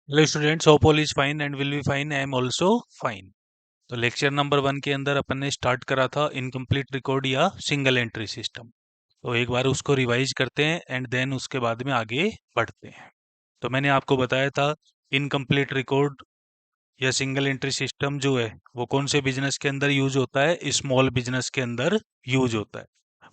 Hello students, hope all is fine and will be fine. I am also fine. तो lecture number 1 के अंदर अपन ने start करा था इनकम्प्लीट रिकॉर्ड या सिंगल एंट्री सिस्टम। तो एक बार उसको रिवाइज करते हैं एंड देन उसके बाद में आगे बढ़ते हैं। तो मैंने आपको बताया था इनकम्प्लीट रिकॉर्ड या सिंगल एंट्री सिस्टम जो है वो कौन से बिजनेस के अंदर यूज होता है, स्मॉल बिजनेस के अंदर यूज होता है।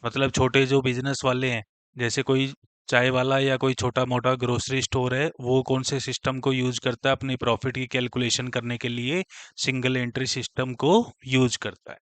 मतलब छोटे जो बिजनेस वाले हैं, जैसे कोई चाय वाला या कोई छोटा मोटा ग्रोसरी स्टोर है, वो कौन से सिस्टम को यूज करता है अपनी प्रॉफिट की कैलकुलेशन करने के लिए? सिंगल एंट्री सिस्टम को यूज करता है।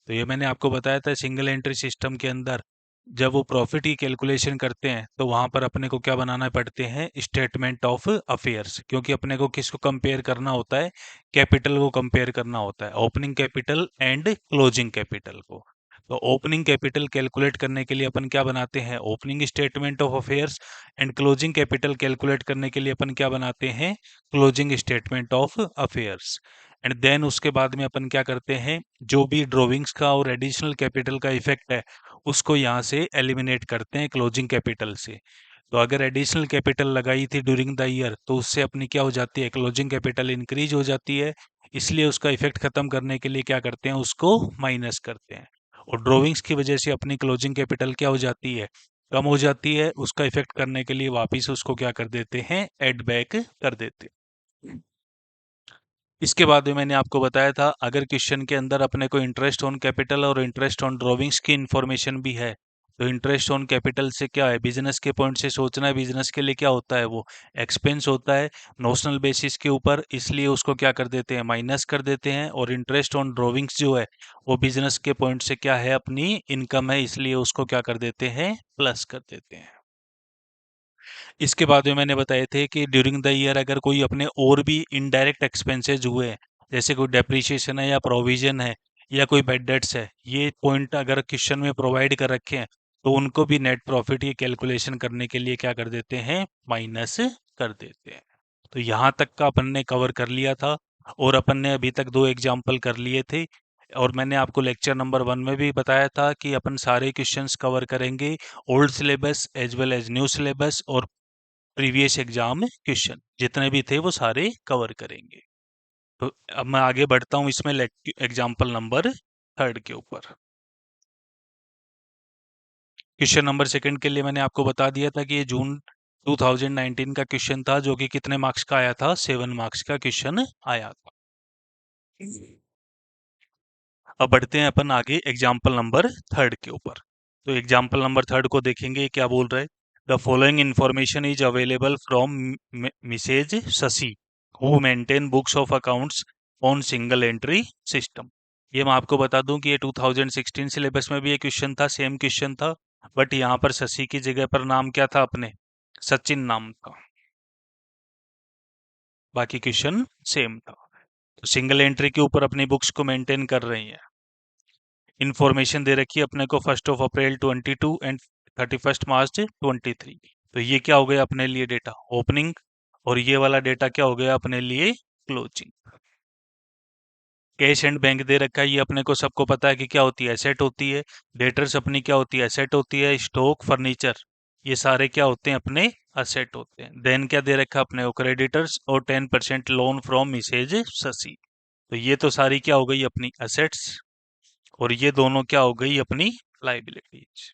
तो ये मैंने आपको बताया था, सिंगल एंट्री सिस्टम के अंदर जब वो प्रॉफिट की कैलकुलेशन करते हैं तो वहां पर अपने को क्या बनाना पड़ते हैं? Statement of affairs. क्योंकि अपने को किसको कंपेयर करना होता है? कैपिटल को कंपेयर करना होता है, opening capital and closing capital को। तो ओपनिंग कैपिटल कैलकुलेट करने के लिए अपन क्या बनाते हैं? Opening statement of affairs. And closing capital calculate करने के लिए अपन क्या बनाते हैं? Closing statement of affairs. And then उसके बाद में अपन क्या करते हैं? जो भी ड्रॉविंग्स का और एडिशनल कैपिटल का इफेक्ट है उसको यहाँ से एलिमिनेट करते हैं क्लोजिंग कैपिटल से। तो अगर एडिशनल कैपिटल लगाई थी ड्यूरिंग द ईयर तो उससे अपनी क्या हो जाती है? क्लोजिंग कैपिटल इंक्रीज हो जाती है। इसलिए उसका इफेक्ट खत्म करने के लिए क्या करते हैं? उसको माइनस करते हैं। और ड्रॉविंग्स की वजह से अपनी क्लोजिंग कैपिटल क्या हो जाती है? कम हो जाती है। उसका इफेक्ट करने के लिए वापिस उसको क्या कर देते हैं? एड बैक कर देते हैं। इसके बाद में मैंने आपको बताया था, अगर क्वेश्चन के अंदर अपने को इंटरेस्ट ऑन कैपिटल और इंटरेस्ट ऑन ड्रॉविंग्स की इंफॉर्मेशन भी है, तो इंटरेस्ट ऑन कैपिटल से क्या है? बिजनेस के पॉइंट से सोचना है, बिजनेस के लिए क्या होता है? वो एक्सपेंस होता है नोशनल बेसिस के ऊपर, इसलिए उसको क्या कर देते हैं? माइनस कर देते हैं। और इंटरेस्ट ऑन ड्रॉविंग्स जो है वो बिजनेस के पॉइंट से क्या है? अपनी इनकम है, इसलिए उसको क्या कर देते हैं? प्लस कर देते हैं। इसके बाद में मैंने बताए थे कि ड्यूरिंग द ईयर अगर कोई अपने और भी इनडायरेक्ट एक्सपेंसेस हुए हैं, जैसे कोई डेप्रिसिएशन है या प्रोविजन है या कोई बैड डेट्स है, ये पॉइंट अगर क्वेश्चन में प्रोवाइड कर रखे हैं तो उनको भी नेट प्रॉफिट की कैलकुलेशन करने के लिए क्या कर देते हैं? माइनस कर देते हैं। तो यहाँ तक का अपन ने कवर कर लिया था। और अपन ने अभी तक 2 एग्जाम्पल कर लिए थे। और मैंने आपको लेक्चर नंबर 1 में भी बताया था कि अपन सारे क्वेश्चंस कवर करेंगे, old syllabus as well as new syllabus और प्रीवियस एग्जाम क्वेश्चन जितने भी थे वो सारे कवर करेंगे। तो अब मैं आगे बढ़ता हूँ इसमें एग्जाम्पल नंबर 3 के ऊपर। क्वेश्चन नंबर 2 के लिए मैंने आपको बता दिया था कि ये जून 2019 का क्वेश्चन था, जो कि कितने मार्क्स का आया था? 7 मार्क्स का क्वेश्चन आया था। अब बढ़ते हैं अपन आगे एग्जाम्पल नंबर 3 के ऊपर। तो एग्जाम्पल नंबर 3 को देखेंगे क्या बोल रहा है। The following information is available from Mrs Shashi who maintain books of accounts on single entry system. ये मैं आपको बता दूं कि ये 2016 सिलेबस में भी एक क्वेश्चन था, सेम क्वेश्चन था। बट यहाँ पर शशि की जगह पर नाम क्या था? अपने सचिन नाम था। बाकी क्वेश्चन सेम था। तो सिंगल एंट्री के ऊपर अपनी बुक्स को मेंटेन कर रही है। इंफॉर्मेशन दे रखी है अपने को 1 अप्रैल 22 एंड 31 मार्च 23। तो ये क्या हो गया अपने लिए? Data opening. और ये वाला डेटा क्या हो गया अपने लिए? क्लोजिंग। कैश एंड बैंक दे रखा है, ये अपने को सबको पता है कि क्या होती है? एसेट होती है। डेटर्स अपनी क्या होती है? एसेट होती है। स्टॉक, फर्नीचर, ये सारे क्या होते हैं? अपने असेट होते हैं। देन क्या दे रखा है अपने को? क्रेडिटर्स और 10% लोन फ्रॉम मिसेज शशि। तो ये तो सारी क्या हो गई? अपनी असेट्स। और ये दोनों क्या हो गई? अपनी लाइबिलिटीज।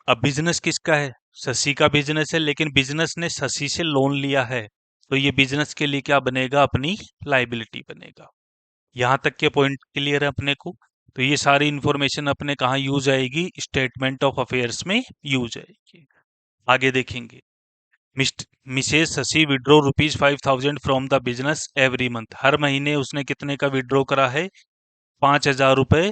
अब बिजनेस किसका है? शशि का बिजनेस है, लेकिन बिजनेस ने शशि से लोन लिया है। तो ये बिजनेस के लिए क्या बनेगा? अपनी लाइबिलिटी बनेगा। यहाँ तक के पॉइंट क्लियर है अपने को? तो ये सारी इंफॉर्मेशन अपने कहाँ यूज आएगी? स्टेटमेंट ऑफ अफेयर्स में यूज आएगी। आगे देखेंगे। Mrs Shashi withdraw ₹5,000 from the business every month. हर महीने उसने कितने का विड्रॉ करा है? 5,000 रुपए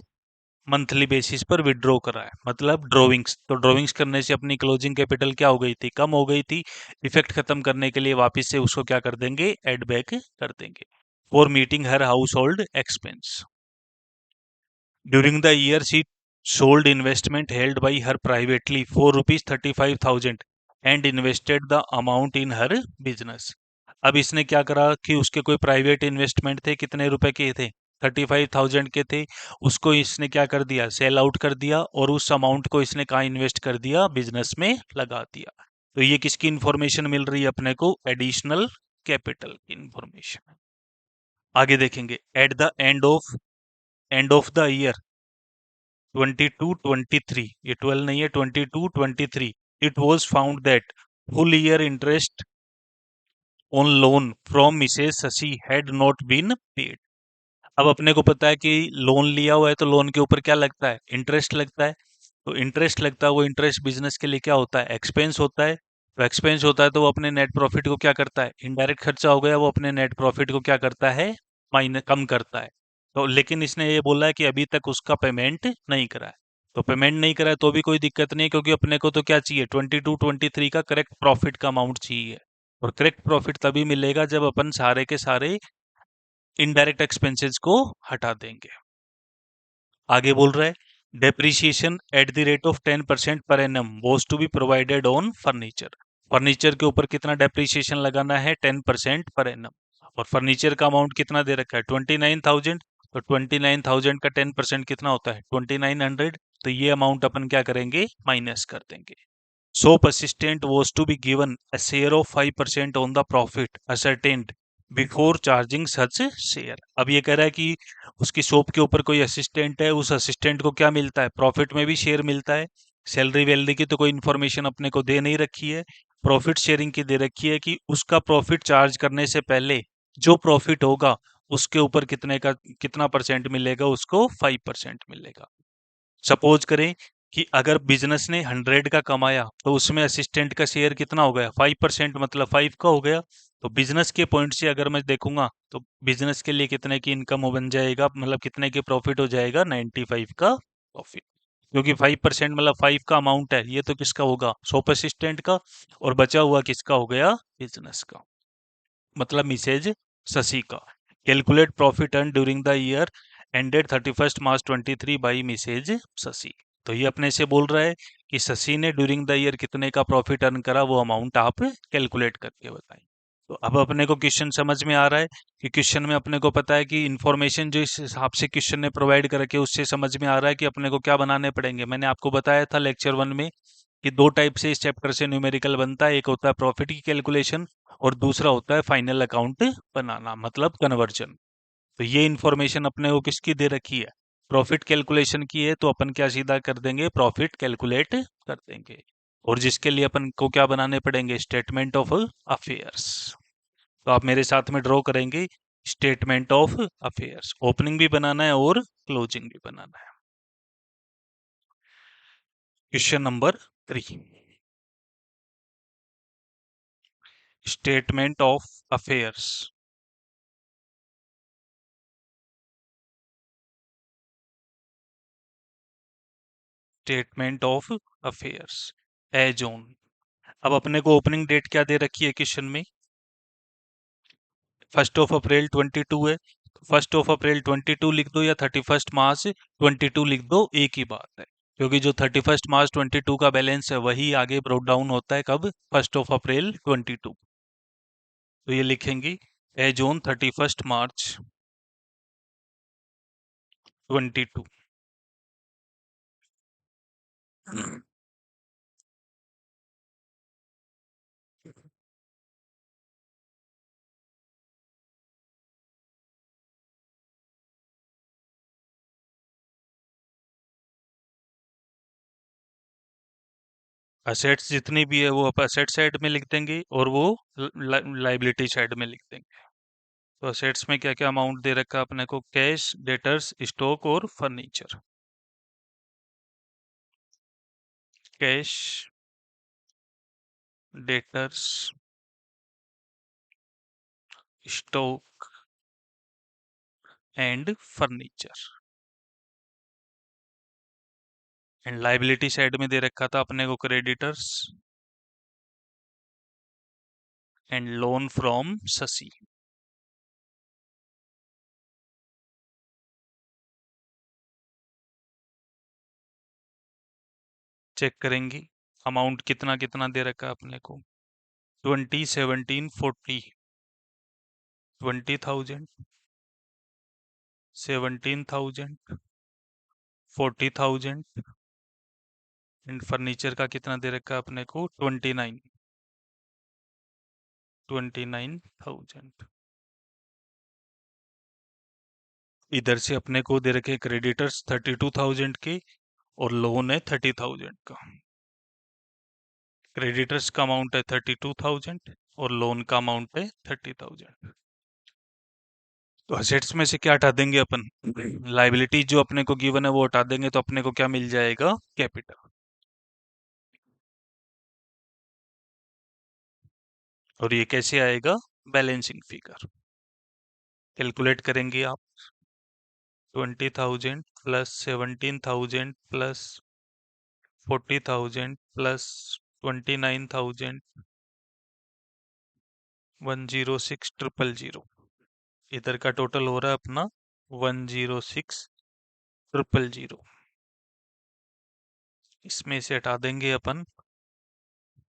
मंथली बेसिस पर विड्रॉ करा है, मतलब ड्रॉविंग्स। तो ड्रॉविंग्स करने से अपनी क्लोजिंग कैपिटल क्या हो गई थी? कम हो गई थी। इफेक्ट खत्म करने के लिए वापस से उसको क्या कर देंगे? एड बैक कर देंगे। For meeting her house hold expense during the year she sold investment held by her privately for ₹35,000 and invested the amount in her business. अब इसने क्या करा कि उसके कोई प्राइवेट इन्वेस्टमेंट थे, कितने रुपए के थे? 35,000 के थे। उसको इसने क्या कर दिया? सेल आउट कर दिया। और उस अमाउंट को इसने कहाँ इन्वेस्ट कर दिया? बिजनेस में लगा दिया। तो ये किसकी इंफॉर्मेशन मिल रही है अपने को? एडिशनल कैपिटल की इंफॉर्मेशन। आगे देखेंगे at the end of the year 22-23, ये 12 नहीं है, 22-23, it was found that full year interest on loan from Mrs Shashi had not been paid. अब अपने को पता है कि लोन लिया हुआ है तो लोन के ऊपर क्या लगता है, इंटरेस्ट लगता है। तो इंटरेस्ट लगता है, वो इंटरेस्ट बिजनेस के लिए क्या होता है, एक्सपेंस होता है। तो एक्सपेंस होता है तो वो अपने नेट प्रॉफिट को क्या करता है, इनडायरेक्ट खर्चा हो गया, वो अपने नेट प्रॉफिट को क्या करता है, माइनस कम करता है। तो लेकिन इसने ये बोला है कि अभी तक उसका पेमेंट नहीं करा है। तो पेमेंट नहीं करा है तो भी कोई दिक्कत नहीं है, क्योंकि अपने को तो क्या चाहिए, 22-23 का करेक्ट प्रॉफिट का अमाउंट चाहिए। और करेक्ट प्रॉफिट तभी मिलेगा जब अपन सारे के सारे इनडायरेक्ट एक्सपेंसेस को हटा देंगे। आगे बोल रहा है depreciation at the rate of 10% per annum was to be provided on furniture. Furniture के ऊपर कितना डेप्रिसिएशन लगाना है, 10% पर एनम। और फर्नीचर का अमाउंट कितना दे रखा है, 29,000। तो 29,000 का 10% कितना होता है, 2900। तो ये अमाउंट अपन क्या करेंगे, माइनस कर देंगे। Soap assistant was to be given a share of 5% on the profit ascertained before charging such share। अब ये कह रहा है कि उसकी सोप के ऊपर कोई असिस्टेंट है, उस असिस्टेंट को क्या मिलता है, प्रॉफिट में भी शेयर मिलता है। सैलरी वैलरी की तो कोई इन्फॉर्मेशन अपने को दे नहीं रखी है, प्रॉफिट शेयरिंग की दे रखी है कि उसका प्रॉफिट चार्ज करने से पहले जो प्रॉफिट होगा उसके ऊपर कितने का कितना परसेंट मिलेगा, उसको 5% मिलेगा। सपोज करें कि अगर बिजनेस ने 100 का कमाया तो उसमें असिस्टेंट का शेयर कितना हो गया, 5%, मतलब 5 का हो गया। तो बिजनेस के पॉइंट से अगर मैं देखूंगा तो बिजनेस के लिए कितने की इनकम बन जाएगा, मतलब कितने के प्रॉफिट हो जाएगा, 95 का प्रॉफिट। क्योंकि 5% मतलब 5 का अमाउंट है, ये तो किसका होगा, सोप असिस्टेंट का। और बचा हुआ किसका हो गया, बिजनेस का, मतलब मिसेज शशि का। Calculate profit earn during the year ended 31 March 23 by Mrs Shashi. तो ये अपने से बोल रहा है कि शशि ने ड्यूरिंग द ईयर कितने का प्रॉफिट अर्न करा, वो अमाउंट आप कैलकुलेट करके बताएं। तो अब अपने को क्वेश्चन समझ में आ रहा है कि क्वेश्चन में अपने को पता है कि इन्फॉर्मेशन जो इस हिसाब से क्वेश्चन ने प्रोवाइड करके, उससे समझ में आ रहा है कि अपने को क्या बनाने पड़ेंगे। मैंने आपको बताया था लेक्चर 1 में कि दो टाइप से इस चैप्टर से न्यूमेरिकल बनता है, एक होता है प्रॉफिट की कैलकुलेशन और दूसरा होता है फाइनल अकाउंट बनाना, मतलब कन्वर्जन। तो ये इन्फॉर्मेशन अपने को किसकी दे रखी है, प्रॉफिट कैलकुलेशन की है, तो अपन क्या सीधा कर देंगे, प्रॉफिट कैलकुलेट कर देंगे। और जिसके लिए अपन को क्या बनाने पड़ेंगे, स्टेटमेंट ऑफ अफेयर्स। तो आप मेरे साथ में ड्रॉ करेंगे स्टेटमेंट ऑफ अफेयर्स, ओपनिंग भी बनाना है और क्लोजिंग भी बनाना है। Question number 3, statement of affairs. Statement of affairs as on. अब अपने को ओपनिंग डेट क्या दे रखी है क्वेश्चन में, 1 अप्रैल 22 है। 1 अप्रैल 22 लिख दो या 31 मार्च 22 लिख दो, एक ही बात है। क्योंकि जो 31 मार्च 22 का बैलेंस है वही आगे ब्रोक डाउन होता है कब, 1 अप्रैल 22। तो ये लिखेंगे एज ऑन 31 मार्च 22। असेट्स जितनी भी है वो आप असेट साइड में लिख देंगे और वो लाइबिलिटी साइड में लिख देंगे। तो असेट्स में क्या क्या अमाउंट दे रखा है अपने को, कैश, डेटर्स, स्टॉक और furniture. Cash, debtors, stock and furniture. And liability side में दे रखा था अपने को creditors and loan from Shashi. Check करेंगे अमाउंट कितना कितना दे रखा है अपने को, 20, 17, 40, 20,000, 17,000, 40,000। एंड फर्नीचर का कितना दे रखा है अपने को, 29। 29,000। इधर से अपने को दे रखे क्रेडिटर्स 32,000 के और लोन है 30,000 का। क्रेडिटर्स का अमाउंट है 32,000 और लोन का अमाउंट है 30,000। तो असेट्स में से क्या हटा देंगे अपन? लाइबिलिटी जो अपने को गिवन है वो हटा देंगे तो अपने को क्या मिल जाएगा? कैपिटल। और ये कैसे आएगा? Balancing figure. कैलकुलेट करेंगे आप। 20,000 प्लस 17,000 प्लस 40,000 प्लस 29,000 106,000। इधर का टोटल हो रहा है अपना 106,000। इसमें से हटा देंगे अपन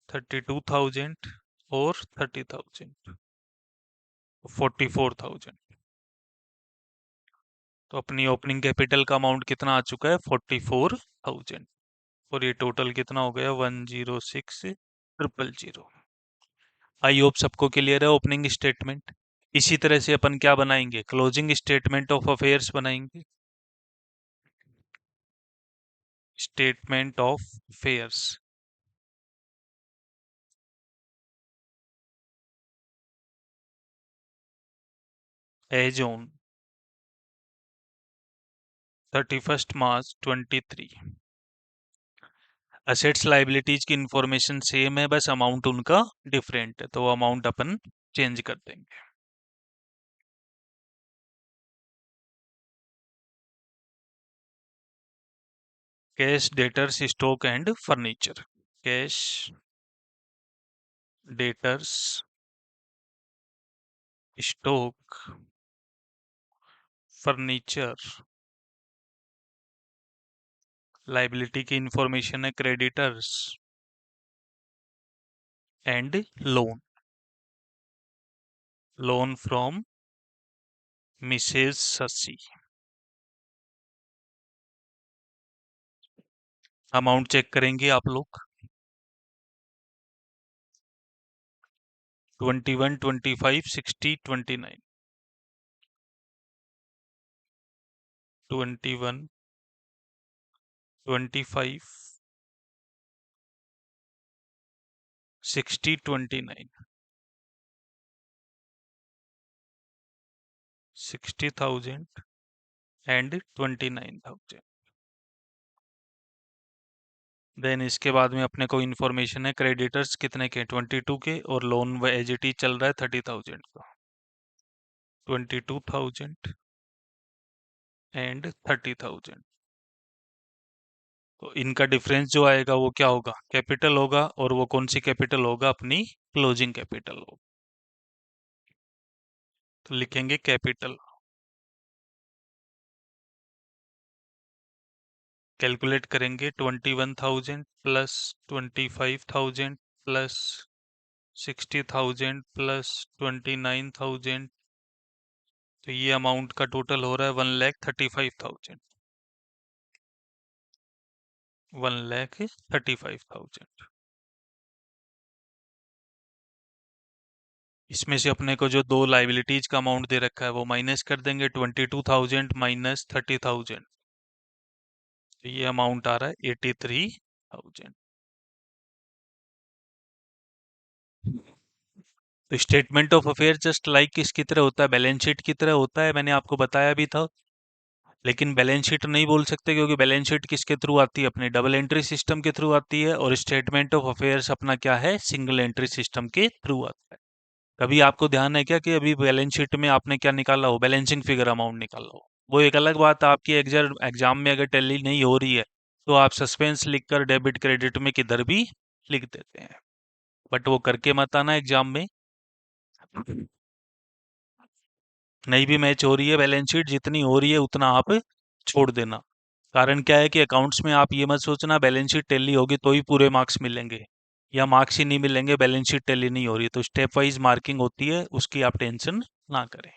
32,000 और 30,000, 44,000। तो अपनी ओपनिंग कैपिटल का अमाउंट कितना आ चुका है? 44,000। और ये टोटल कितना हो गया? 106,000। आई होप सबको क्लियर है ओपनिंग स्टेटमेंट। इसी तरह से अपन क्या बनाएंगे? क्लोजिंग स्टेटमेंट ऑफ अफेयर्स बनाएंगे। Statement of affairs as on 31 March 23। Assets liabilities की इंफॉर्मेशन सेम है, बस अमाउंट उनका डिफरेंट है, तो वो अमाउंट अपन चेंज कर देंगे। Cash, debtors, stock and furniture. Cash, debtors, stock, furniture. Liability की इंफॉर्मेशन है creditors and loan. Loan from Mrs Shashi. Amount check करेंगे आप लोग। 21, 25, 60, 29। 21, 25, 60, 29। 60,000 एंड 29,000। देन इसके बाद में अपने को इन्फॉर्मेशन है क्रेडिटर्स कितने के? 22 के। और लोन व एज इट इज चल रहा है 30,000 का। 22,000 एंड 30,000। तो इनका डिफरेंस जो आएगा वो क्या होगा? कैपिटल होगा। और वो कौन सी कैपिटल होगा? अपनी क्लोजिंग कैपिटल होगा। तो लिखेंगे कैपिटल। कैलकुलेट करेंगे 21,000 प्लस 25,000 प्लस 60,000 प्लस 29,000। तो ये अमाउंट का टोटल हो रहा है 1,35,000। 1,35,000। इसमें से अपने को जो दो लाइबिलिटीज का अमाउंट दे रखा है वो माइनस कर देंगे। 22,000 माइनस 30,000। तो ये अमाउंट आ रहा है 83,000। तो statement of affair just like किसकी तरह होता है? बैलेंस शीट की तरह होता है, मैंने आपको बताया भी था। लेकिन बैलेंस शीट नहीं बोल सकते क्योंकि बैलेंस शीट किसके थ्रू आती है? अपने डबल एंट्री सिस्टम के थ्रू आती है। और स्टेटमेंट ऑफ अफेयर्स अपना क्या है? सिंगल एंट्री सिस्टम के थ्रू आता है। कभी आपको ध्यान है क्या कि अभी बैलेंस शीट में आपने क्या निकाला हो? बैलेंसिंग फिगर अमाउंट निकाला हो। वो एक अलग बात है, आपकी एग्जाम में अगर टैली नहीं हो रही है तो आप सस्पेंस लिखकर डेबिट क्रेडिट में किधर भी लिख देते हैं। बट वो करके मत आना एग्जाम में। नहीं भी मैच हो रही है बैलेंस शीट, जितनी हो रही है उतना आप छोड़ देना। कारण क्या है कि अकाउंट्स में आप ये मत सोचना बैलेंस शीट टैली होगी तो ही पूरे मार्क्स मिलेंगे, या मार्क्स ही नहीं मिलेंगे बैलेंस शीट टैली नहीं हो रही। तो स्टेप वाइज मार्किंग होती है, उसकी आप टेंशन ना करें।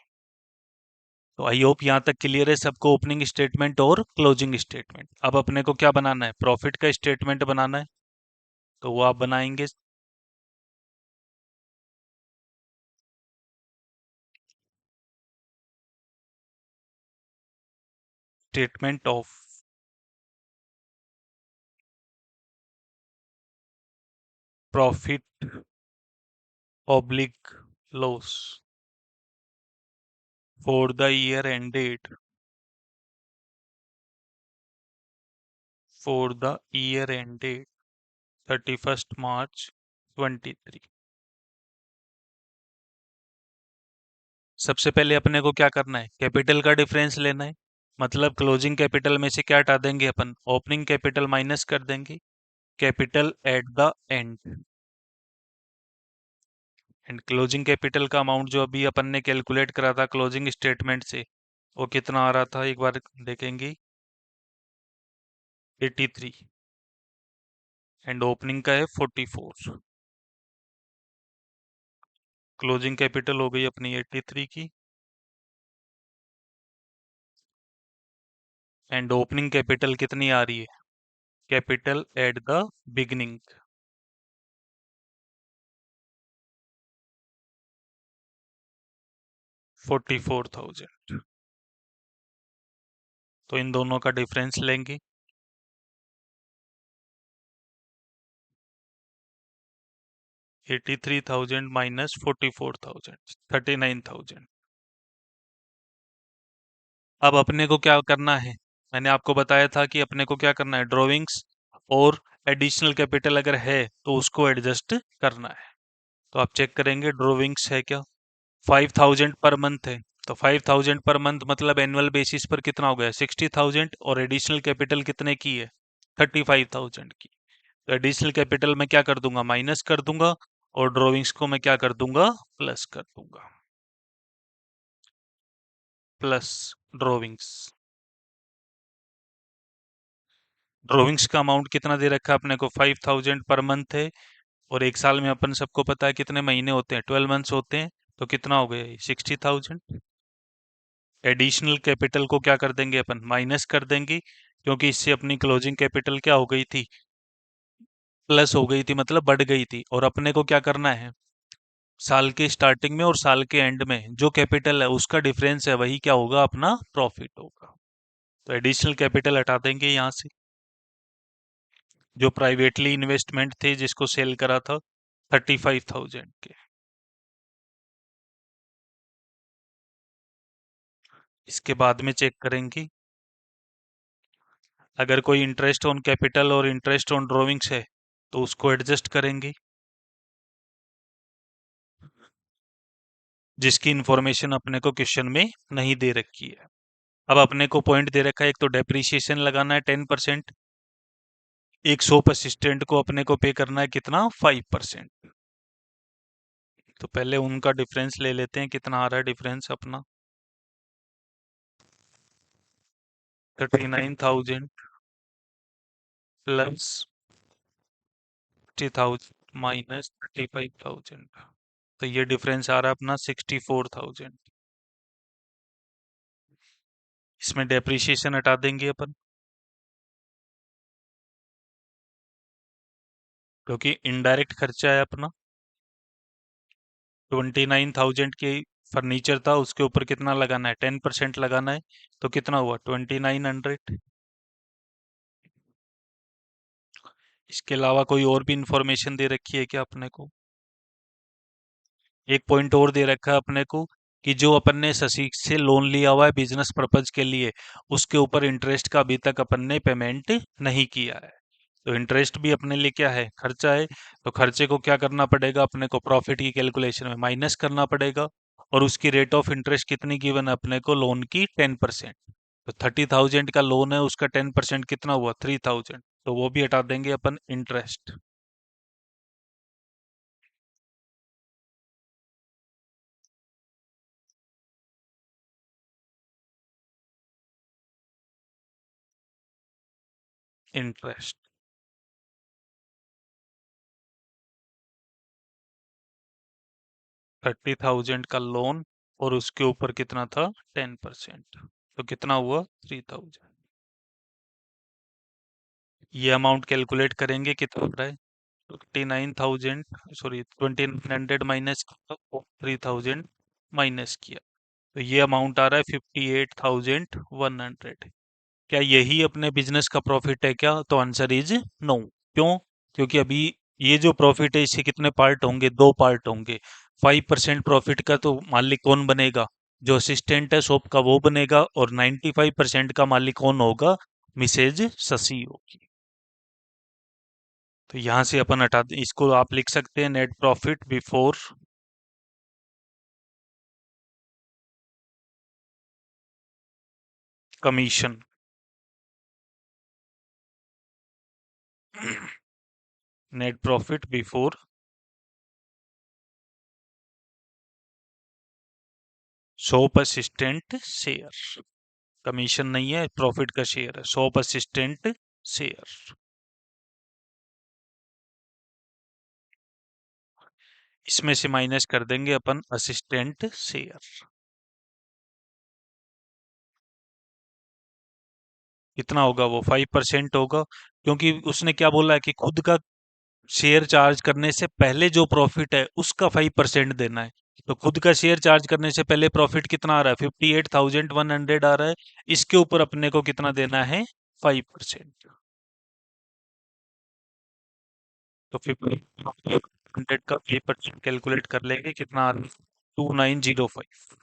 तो आई होप यहाँ तक क्लियर है सबको ओपनिंग स्टेटमेंट और क्लोजिंग स्टेटमेंट। अब अपने को क्या बनाना है? प्रॉफिट का स्टेटमेंट बनाना है। तो वो आप बनाएंगे। Statement of profit oblique loss for the year ended for the year ended 31st March 23। सबसे पहले अपने को क्या करना है, कैपिटल का डिफरेंस लेना है। मतलब क्लोजिंग कैपिटल में से क्या हटा देंगे अपन, ओपनिंग कैपिटल माइनस कर देंगे, capital eight the and. And closing capital का अमाउंट जो अभी अपन ने कैलकुलेट करा था क्लोजिंग स्टेटमेंट से, वो कितना आ रहा था एक बार देखेंगे, 83। एंड ओपनिंग का है 44। क्लोजिंग कैपिटल हो गई अपनी 83 की, एंड ओपनिंग कैपिटल कितनी आ रही है, कैपिटल एट द बिगनिंग, 44,000। तो इन दोनों का डिफरेंस लेंगे, 83,000 माइनस 44,000, 39,000। अब अपने को क्या करना है, मैंने आपको बताया था कि अपने को क्या करना है, ड्रॉविंग्स और एडिशनल कैपिटल अगर है तो उसको एडजस्ट करना है। तो आप चेक करेंगे ड्रॉविंग्स है क्या, 5,000 पर मंथ है। तो 5,000 पर मंथ मतलब एनुअल बेसिस पर कितना हो गया, 60,000। और एडिशनल कैपिटल कितने की है, 35,000 की। तो एडिशनल कैपिटल में क्या कर दूंगा, माइनस कर दूंगा, और ड्रॉविंग्स को मैं क्या कर दूंगा, प्लस कर दूंगा, प्लस ड्रॉविंग्स। ड्रॉविंग्स का अमाउंट कितना दे रखा है अपने को, 5,000 पर मंथ है। और एक साल में अपन सबको पता है कितने महीने होते हैं, 12 मंथ्स होते हैं। तो कितना हो गया, 60,000। एडिशनल कैपिटल को क्या कर देंगे अपन, माइनस कर देंगे, क्योंकि इससे अपनी क्लोजिंग कैपिटल क्या हो गई थी, प्लस हो गई थी, मतलब बढ़ गई थी। और अपने को क्या करना है, साल के स्टार्टिंग में और साल के एंड में जो कैपिटल है उसका डिफरेंस है, वही क्या होगा, अपना प्रॉफिट होगा। तो एडिशनल कैपिटल हटा देंगे यहाँ से, जो प्राइवेटली इन्वेस्टमेंट थे जिसको सेल करा था 35,000 के। इसके बाद में चेक करेंगे, अगर कोई इंटरेस्ट ऑन कैपिटल और इंटरेस्ट ऑन ड्रॉविंग्स है तो उसको एडजस्ट करेंगे, जिसकी इंफॉर्मेशन अपने को क्वेश्चन में नहीं दे रखी है। अब अपने को पॉइंट दे रखा है, एक तो डेप्रिसिएशन लगाना है 10%, एक सोप असिस्टेंट को अपने को पे करना है कितना, 5%। तो पहले उनका डिफरेंस ले लेते हैं, कितना आ रहा है डिफरेंस अपना, 39,000 प्लस 60,000 माइनस 35,000। तो ये डिफरेंस आ रहा है अपना 64,000। इसमें डेप्रिसिएशन हटा देंगे अपन, क्योंकि इनडायरेक्ट खर्चा है अपना। 29,000 के फर्नीचर था, उसके ऊपर कितना लगाना है, 10% लगाना है। तो कितना हुआ, 2,900। इसके अलावा कोई और भी इंफॉर्मेशन दे रखी है क्या अपने को, एक पॉइंट और दे रखा है अपने को, कि जो अपन ने शशि से लोन लिया हुआ है बिजनेस पर्पज के लिए, उसके ऊपर इंटरेस्ट का अभी तक अपन ने पेमेंट नहीं किया है। तो इंटरेस्ट भी अपने लिए क्या है, खर्चा है। तो खर्चे को क्या करना पड़ेगा अपने को, प्रॉफिट की कैलकुलेशन में माइनस करना पड़ेगा। और उसकी रेट ऑफ इंटरेस्ट कितनी गिवन है अपने को, लोन की 10%। तो 30,000 का लोन है, उसका 10% कितना हुआ, 3,000। तो वो भी हटा देंगे अपन, इंटरेस्ट। इंटरेस्ट 30,000 का लोन, और उसके ऊपर कितना था, 10%। तो कितना हुआ, 3,000। ये अमाउंट कैलकुलेट करेंगे, कितना हो रहा है, 29,000, सॉरी 2,900 माइनस 3,000 माइनस किया, तो ये अमाउंट आ रहा है 58,100। क्या यही अपने बिजनेस का प्रॉफिट है क्या? तो आंसर इज नो। क्यों? क्योंकि अभी ये जो प्रॉफिट है इसके कितने पार्ट होंगे? दो पार्ट होंगे। 5% प्रॉफिट का तो मालिक कौन बनेगा? जो असिस्टेंट है शॉप का वो बनेगा, और 95% का मालिक कौन होगा? मिसेज शशि होगी। तो यहां से अपन हटा दें, इसको आप लिख सकते हैं net profit before commission. Net profit before shop assistant share. Commission नहीं है, प्रॉफिट का शेयर है, शॉप असिस्टेंट शेयर। इसमें से माइनस कर देंगे अपन असिस्टेंट शेयर। कितना होगा वो? 5% होगा, क्योंकि उसने क्या बोला है कि खुद का शेयर चार्ज करने से पहले जो प्रॉफिट है उसका 5% देना है। तो खुद का शेयर चार्ज करने से पहले प्रॉफिट कितना आ रहा है? 58,100 आ रहा है। इसके ऊपर अपने को कितना देना है? 5%। तो 5,100 का 5% कैलकुलेट कर लेंगे, कितना आ रहा है? 2905।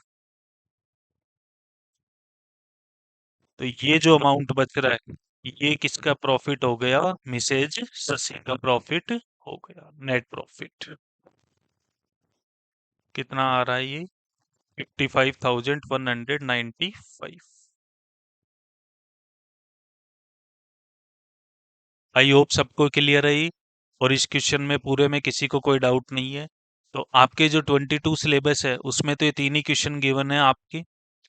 तो ये जो अमाउंट बच रहा है, ये किसका प्रॉफिट हो गया? मिसेज शशि का प्रॉफिट हो गया, नेट प्रॉफिट। कितना आ रहा है ये? 55,195। आई होप सबको क्लियर है ये। और इस क्वेश्चन में पूरे में किसी को कोई डाउट नहीं है? तो आपके जो 22 सिलेबस है उसमें तो ये तीन ही क्वेश्चन गिवन है आपके,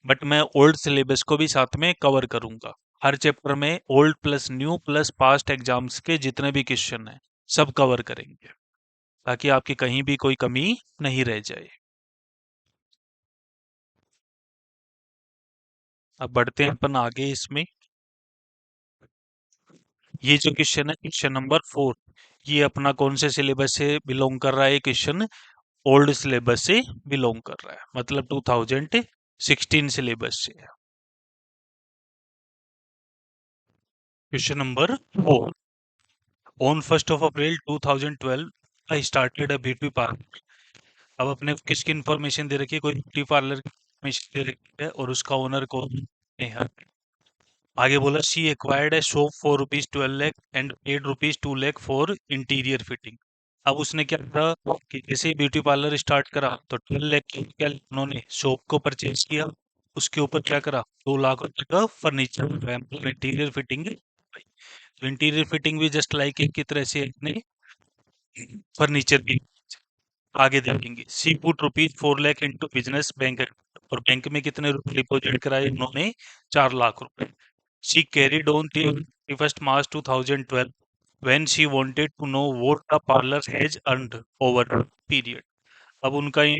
बट मैं ओल्ड सिलेबस को भी साथ में कवर करूंगा। हर चैप्टर में old plus new plus past exams के जितने भी क्वेश्चन हैं सब कवर करेंगे, ताकि आपकी कहीं भी कोई कमी नहीं रह जाए। अब बढ़ते हैं अपन आगे इसमें। ये जो क्वेश्चन है क्वेश्चन नंबर 4, ये अपना कौन से सिलेबस से बिलोंग कर रहा है? क्वेश्चन ओल्ड सिलेबस से बिलोंग कर रहा है, मतलब 2016 सिलेबस से। Question number 4। On 1 April 2012 I started a beauty parlour. अब अपने को किसकी इंफॉर्मेशन दे रखी है? कोई ब्यूटी पार्लर की इंफॉर्मेशन दे रखी है, और उसका ओनर कौन है? आगे बोला she acquired A shop for ₹12 lakh and paid ₹2 lakh for interior fitting. अब उसने क्या करा कि जैसे ही ब्यूटी पार्लर स्टार्ट करा तो 12 लाख की क्या उन्होंने शॉप को परचेज किया। उसके ऊपर क्या करा? 2 लाख रुपए का फर्नीचर, मतलब इंटीरियर फिटिंग। तो इंटीरियर फिटिंग भी जस्ट लाइक एक की तरह से अपने फर्नीचर की आगे देखेंगे। She put ₹4 lakh into business bank account, और बैंक में कितने रुपए डिपॉजिट कराए उन्होंने? 4 लाख रुपए। She carried on till 1 March 2012 when she wanted to know what the parlor has earned over the period। अब उनका ये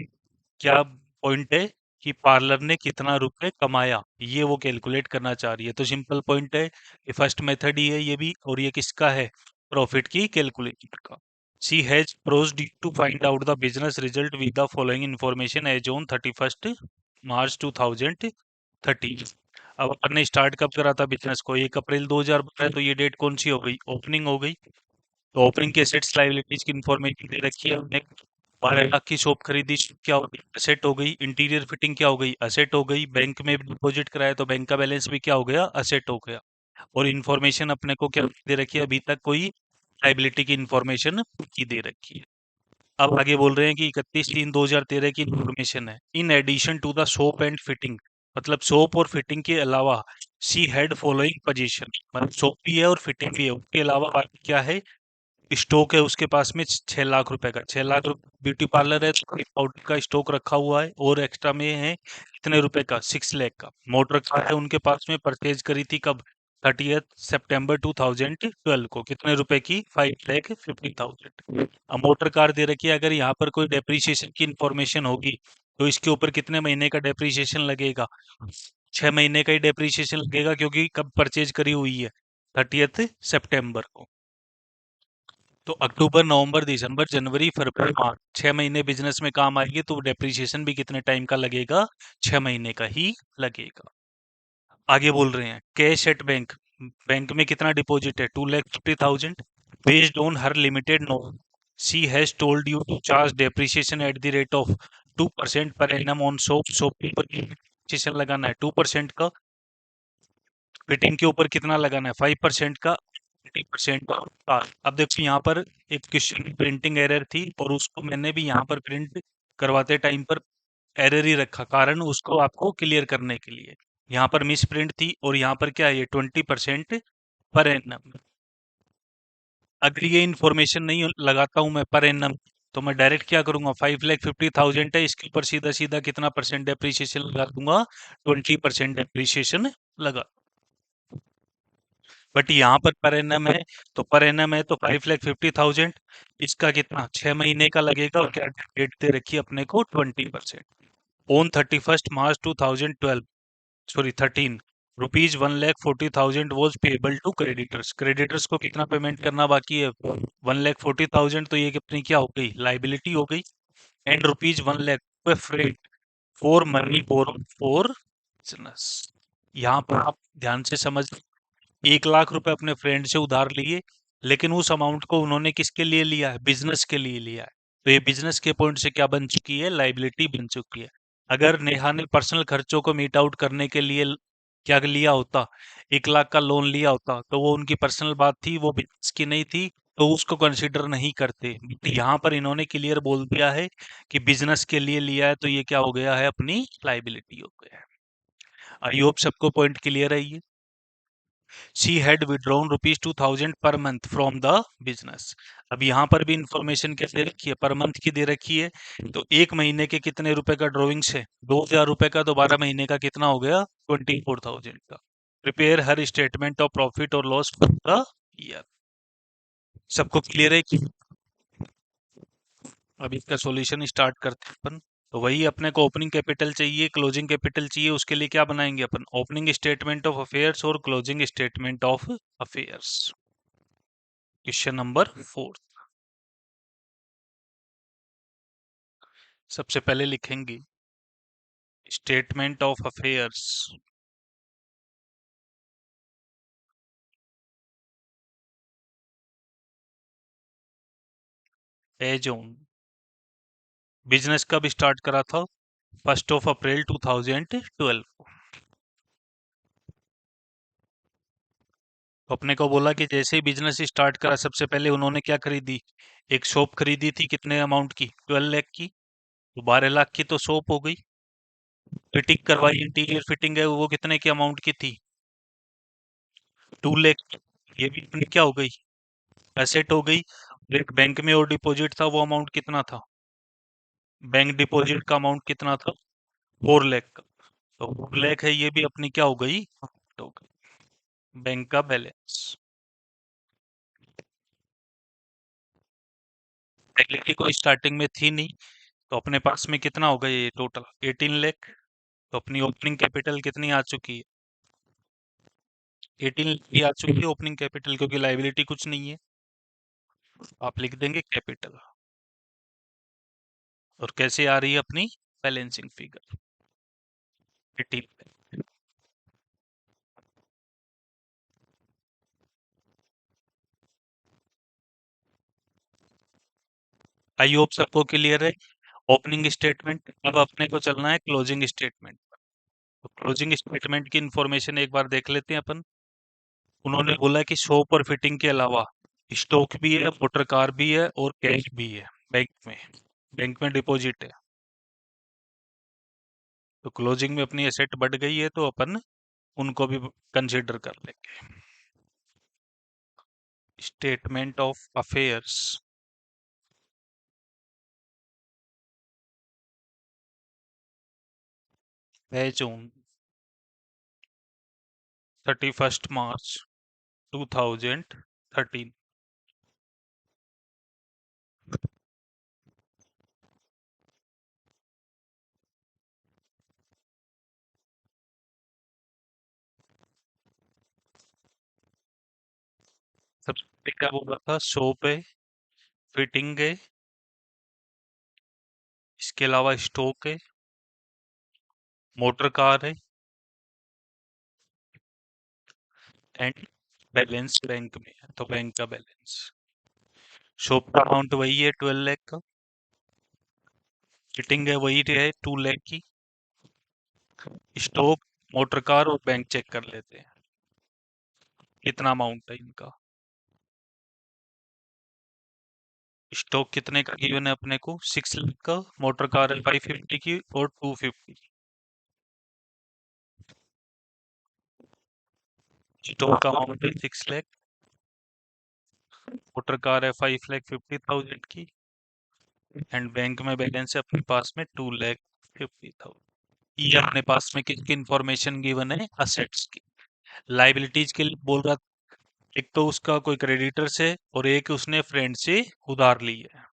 क्या पॉइंट है कि पार्लर ने कितना रुपए कमाया, ये वो कैलकुलेट करना चाह रही है। तो सिंपल पॉइंट है, ये फर्स्ट मेथड ही है ये भी, और ये किसका है? प्रॉफिट की कैलकुलेशन का। She has proceed to find out the business result with the following information as on 31 March 2013। अब अपन ने स्टार्ट कब करा था बिजनेस को? 1 अप्रैल 2012, तो ये डेट कौन सी हो गई? ओपनिंग हो गई। तो ओपनिंग के एसेट्स लायबिलिटीज की इंफॉर्मेशन दे रखी है हमने। 12 लाख की शॉप खरीदी, क्या हो गई? असेट हो गई। इंटीरियर फिटिंग क्या हो गई? असेट हो गई। बैंक में डिपॉजिट कराया तो बैंक का बैलेंस भी क्या हो गया? असेट हो गया। और इन्फॉर्मेशन अपने को क्या दे रखी है? अभी तक कोई लाइबिलिटी की इन्फॉर्मेशन की दे रखी है। अब आगे बोल रहे हैं कि 31/3/2013 की इन्फॉर्मेशन है। In addition to the soap and fitting, मतलब सोप और फिटिंग के अलावा शी हैड फॉलोइंग पोजीशन, मतलब सोप भी है और फिटिंग भी है, उसके अलावा बाकी क्या है? स्टॉक है उसके पास में 6 लाख रुपए का। 6 लाख रुपए ब्यूटी पार्लर है तो पाउडर का स्टॉक रखा हुआ है, और एक्स्ट्रा में है कितने रुपए का? 6 लाख का। मोटर कार है उनके पास में, परचेज करी थी कब? 30 सितंबर 2012 को। कितने रुपए की? 5,50,000। अब मोटर कार दे रखी है, अगर यहाँ पर कोई डेप्रीशिएशन की इंफॉर्मेशन होगी तो इसके ऊपर कितने महीने का डेप्रीशिएशन लगेगा? 6 महीने का ही डेप्रीशिएशन लगेगा, क्योंकि कब परचेज करी हुई है? 30 सितंबर को। तो अक्टूबर नवंबर दिसंबर जनवरी फरवरी मार्च, 6 महीने बिजनेस में काम आएंगे, तो डेप्रिसिएशन भी कितने टाइम का लगेगा? 6 महीने का ही लगेगा। आगे बोल रहे हैं कैश एट बैंक, बैंक में कितना डिपॉजिट है 2,50,000, based on her limited know she has told you to charge depreciation at the rate of 2% per annum on soap, soap के ऊपर डेप्रिसिएशन लगाना है 2% का, फिटिंग के ऊपर कितना लगाना है 5% का, 20% का। अब देखो यहाँ पर एक क्वेश्चन प्रिंटिंग एरर थी और उसको मैंने भी यहाँ पर प्रिंट करवाते टाइम पर एरर ही रखा, कारण उसको आपको क्लियर करने के लिए। यहाँ पर मिस प्रिंट थी और यहाँ पर क्या है ये 20% पर एनम। अगर ये इन्फॉर्मेशन नहीं लगाता हूँ मैं पर एनम, तो मैं डायरेक्ट क्या करूंगा 5,50,000 है, इसके ऊपर सीधा सीधा कितना परसेंट डेप्रीशिएशन लगा दूंगा, 20% डेप्रीशिएशन लगा। बट यहाँ पर एनम है, तो पर एनम है तो 5,50,000, इसका कितना 6 महीने का लगेगा और क्या डेट दे रखी है अपने को 20%। On 31st March 2012, sorry 13, rupees 1,40,000 was payable to creditors. Creditors को कितना पेमेंट करना बाकी है 1,40,000, तो ये कितनी क्या हो गई लाइबिलिटी हो गई। And rupees 1,00,000 freight for money borrow for business. यहाँ पर आप ध्यान से समझ, 1 लाख रुपए अपने फ्रेंड से उधार लिए, लेकिन उस अमाउंट को उन्होंने किसके लिए लिया है, बिजनेस के लिए लिया है। तो ये बिजनेस के पॉइंट से क्या बन चुकी है, लाइबिलिटी बन चुकी है। अगर नेहा ने पर्सनल खर्चों को मीट आउट करने के लिए क्या लिया होता, 1 लाख का लोन लिया होता, तो वो उनकी पर्सनल बात थी, वो बिजनेस की नहीं थी, तो उसको कंसिडर नहीं करते। यहाँ पर इन्होंने क्लियर बोल दिया है कि बिजनेस के लिए लिया है, तो ये क्या हो गया है, अपनी लाइबिलिटी हो गया है। आई होप सबको पॉइंट क्लियर है ये। She had withdrawn rupees 2,000 per month from the business. अब यहाँ पर भी इंफॉर्मेशन क्या दे रखी है, पर मंथ की दे रखी है, तो 1 महीने के कितने रुपए का ड्रॉइंग्स है 2,000 रुपए का, तो 12 महीने का कितना हो गया 24,000 का। Prepare her statement of profit और लॉस फॉर द ईयर। सबको क्लियर है कि अब इसका सॉल्यूशन स्टार्ट करते हैं अपन। तो वही अपने को ओपनिंग कैपिटल चाहिए, क्लोजिंग कैपिटल चाहिए, उसके लिए क्या बनाएंगे अपन, ओपनिंग स्टेटमेंट ऑफ अफेयर्स और closing statement of affairs. Question number 4, सबसे पहले लिखेंगे statement of affairs as on, business कब स्टार्ट करा था 1 अप्रैल 2012। तो अपने को बोला कि जैसे ही बिजनेस स्टार्ट करा, सबसे पहले उन्होंने क्या खरीदी, एक शॉप खरीदी थी, कितने अमाउंट की 12 लाख की, तो 12 लाख की तो शॉप हो गई। फिटिंग करवाई, इंटीरियर फिटिंग है, वो कितने की अमाउंट की थी 2 लाख, ये भी अपनी क्या हो गई, एसेट हो गई। और एक बैंक में और डिपॉजिट था, वो अमाउंट कितना था, बैंक डिपॉजिट का अमाउंट कितना था 4 लाख का, तो 4 लाख है, ये भी अपनी क्या हो गई, हो गई बैंक का बैलेंस। लिक्विडिटी को स्टार्टिंग में थी नहीं, तो अपने पास में कितना हो गया ये टोटल 18 लाख। तो अपनी ओपनिंग कैपिटल कितनी आ चुकी है, 18 लाख की आ चुकी है ओपनिंग कैपिटल, क्योंकि लाइबिलिटी कुछ नहीं है। आप लिख देंगे कैपिटल, और कैसे आ रही है अपनी बैलेंसिंग फिगर 18। आई होप सबको क्लियर है। ओपनिंग स्टेटमेंट, अब अपने को चलना है क्लोजिंग स्टेटमेंट। तो क्लोजिंग स्टेटमेंट की इंफॉर्मेशन एक बार देख लेते हैं अपन। उन्होंने बोला कि शॉप और फिटिंग के अलावा स्टॉक भी है, मोटर कार भी है और कैश भी है बैंक में, बैंक में डिपॉजिट है। तो क्लोजिंग में अपनी एसेट बढ़ गई है, तो अपन उनको भी कंसिडर कर लेंगे। स्टेटमेंट ऑफ अफेयर्स है जून 31st March 2013। सबसे क्या बोला था, शॉप है, फिटिंग है, इसके अलावा स्टॉक है, मोटर कार है, एंड बैलेंस बैंक में है, तो बैंक का बैलेंस। शॉप का अमाउंट वही है 12 लाख का, सिटिंग है वही है 2 लाख की। स्टॉक, मोटर कार और बैंक चेक कर लेते हैं कितना अमाउंट है इनका। स्टॉक कितने का गिवन है अपने को, 6 लाख का, मोटर कार है 550 की और 250। स्टॉक का अमाउंट है 6 लाख, मोटर कार है 5,50,000 की, एंड बैंक में बैलेंस है अपने पास में 2,50,000। ये अपने पास में किसकी इंफॉर्मेशन गिवन है, असेट्स की। लाइबिलिटीज के लिए बोल रहा, एक तो उसका कोई क्रेडिटर से और एक उसने फ्रेंड से उधार ली है।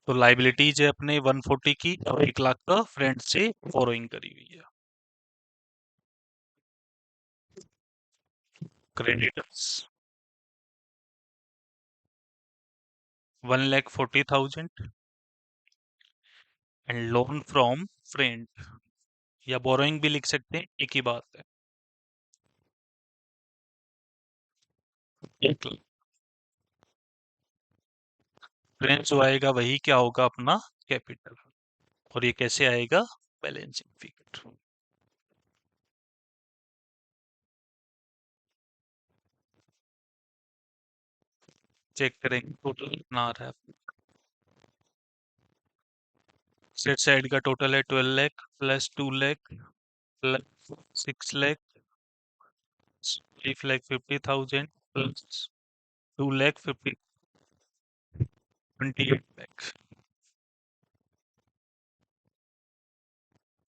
तो लाइबिलिटीज है अपने 140 की और 1 लाख का फ्रेंड से बोरोइंग करी हुई है। Creditors 1,40,000 and loan from friend, या बोरोइंग भी लिख सकते हैं, एक ही बात है। 1 लाख फ्रेंड जो आएगा वही क्या होगा, अपना कैपिटल। और ये कैसे आएगा, बैलेंसिंग फिगर। चेक करेंगे टोटल कितना आ रहा है। सेट साइड का टोटल है 12 lakh plus 2 lakh plus 6 lakh 5,50,000 plus 2,50,000 28 lakh.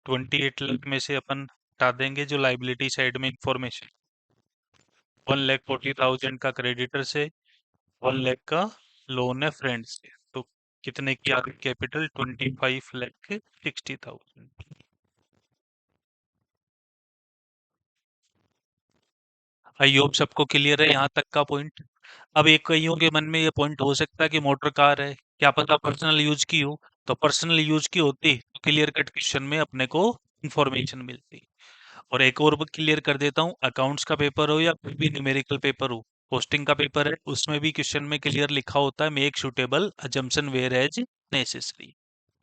28 lakh में से अपन हटा देंगे जो लाइबिलिटी साइड में इंफॉर्मेशन, 1,40,000 का क्रेडिटर से, 1 लाख का लोन है फ्रेंड से, तो कितने की आ गई कैपिटल, 25,60,000। आई होप सबको क्लियर है यहाँ तक का पॉइंट। अब एक कईयों के मन में ये पॉइंट हो सकता है कि मोटर कार है, क्या पता पर्सनल यूज की हो। तो पर्सनल यूज की होती तो क्लियर कट क्वेश्चन में अपने को इंफॉर्मेशन मिलती। और एक और क्लियर कर देता हूँ, अकाउंट्स का पेपर हो या कोई भी न्यूमेरिकल पेपर हो, पोस्टिंग का पेपर है, उसमें भी क्वेश्चन में क्लियर लिखा होता है, make suitable assumption where as necessary.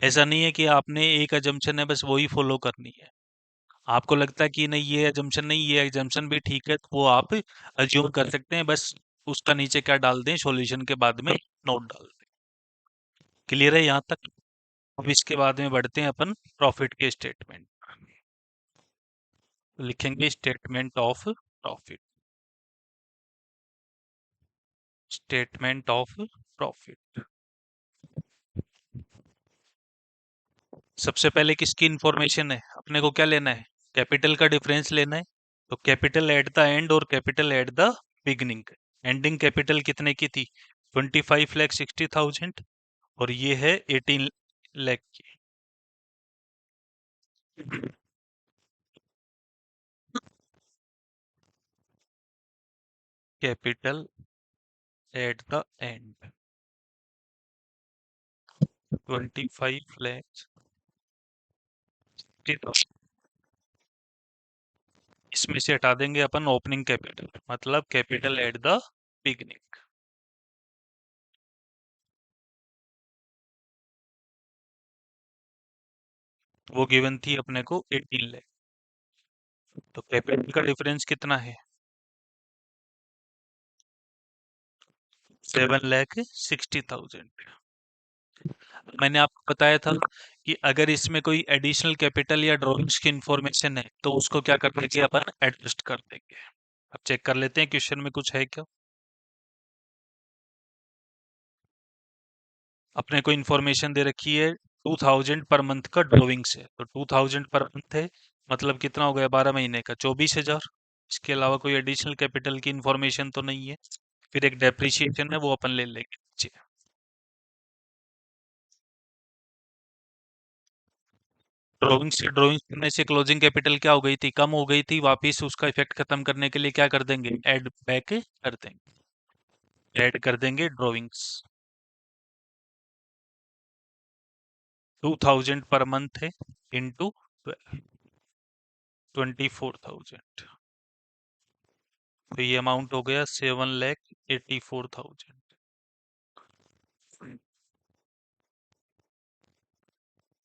ऐसा नहीं है कि आपने एक अजम्पशन है बस वही फॉलो करनी है। आपको लगता है कि नहीं ये अजम्पशन नहीं, ये अजम्पशन भी ठीक है, तो वो आप अज्यूम कर सकते हैं, बस उसका नीचे क्या डाल दें, सॉल्यूशन के बाद में नोट डाल दें। क्लियर है यहाँ तक। अब इसके बाद में बढ़ते हैं अपन प्रॉफिट के स्टेटमेंट। लिखेंगे statement of profit, statement of profit. सबसे पहले किसकी इंफॉर्मेशन है, अपने को क्या लेना है, कैपिटल का डिफरेंस लेना है। तो कैपिटल एट द एंड और capital at the beginning. Ending capital कितने की थी, 25,60,000, और ये है 18 लाख की। कैपिटल एट द एंड 25,60,000, इसमें से हटा देंगे अपन ओपनिंग कैपिटल, मतलब कैपिटल एट द बिगनिंग। वो गिवन थी अपने को 18 लाख। तो कैपिटल का डिफरेंस कितना है, 7,60,000। मैंने आपको बताया था कि अगर इसमें कोई एडिशनल कैपिटल या ड्रॉइंग्स की इंफॉर्मेशन है तो उसको क्या कर देंगे, अपन एडजस्ट कर देंगे। अब चेक कर लेते हैं क्वेश्चन में कुछ है क्या। अपने को इंफॉर्मेशन दे रखी है 2,000 पर मंथ का ड्रॉइंग्स है, तो 2,000 पर मंथ है, मतलब कितना हो गया 12 महीने का, 24,000। इसके अलावा कोई एडिशनल कैपिटल की इंफॉर्मेशन तो नहीं है। फिर एक डेप्रिसिएशन है, वो अपन ले लेंगे नीचे। ड्रॉइंग से ड्रॉइंग करने से क्लोजिंग कैपिटल क्या हो गई थी, कम हो गई थी, वापिस उसका इफेक्ट खत्म करने के लिए क्या कर देंगे, ऐड बैक कर देंगे, ऐड कर देंगे ड्रॉइंग्स। 2,000 पर मंथ है इंटू 24,000। तो ये अमाउंट हो गया 7,84,000।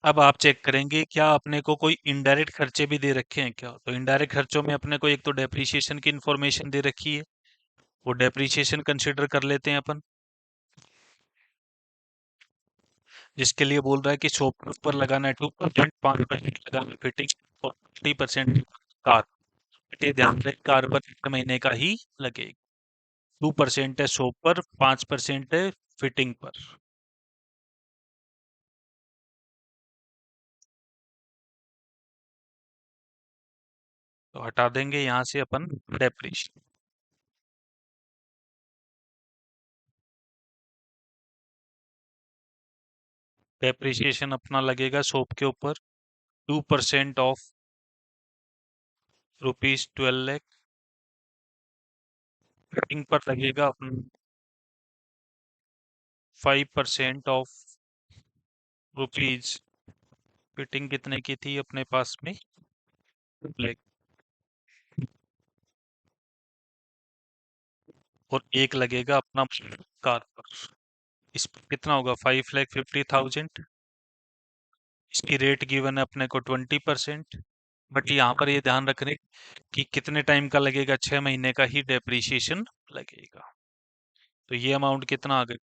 अब आप चेक करेंगे क्या अपने को कोई इनडायरेक्ट खर्चे भी दे रखे हैं क्या। तो इनडायरेक्ट खर्चों में अपने को एक तो डेप्रिसिएशन की इंफॉर्मेशन दे रखी है, वो डेप्रिसिएशन कंसिडर कर लेते हैं अपन, जिसके लिए बोल रहा है कि शॉप पर लगाना है 2%, 5% लगाना फिटिंग और 50% कार। ये ध्यान रहे कार पर 1 महीने का ही लगेगा। 2% है शॉप पर, 5% है फिटिंग पर। तो हटा देंगे यहाँ से अपन डेप्रिसिएशन। डेप्रिसिएशन अपना लगेगा शॉप के ऊपर 2% ऑफ ₹12,00,000। फिटिंग पर लगेगा अपन 5% ऑफ रुपीज। फिटिंग कितने की थी अपने पास में, लाइक, और एक लगेगा अपना कार पर। इस पर कितना होगा 5,50,000। इसकी रेट गिवन है अपने को 20%। बट यहाँ पर ये ध्यान रखने कि कितने टाइम का लगेगा, 6 महीने का ही डेप्रिसिएशन लगेगा। तो ये अमाउंट कितना आ गया,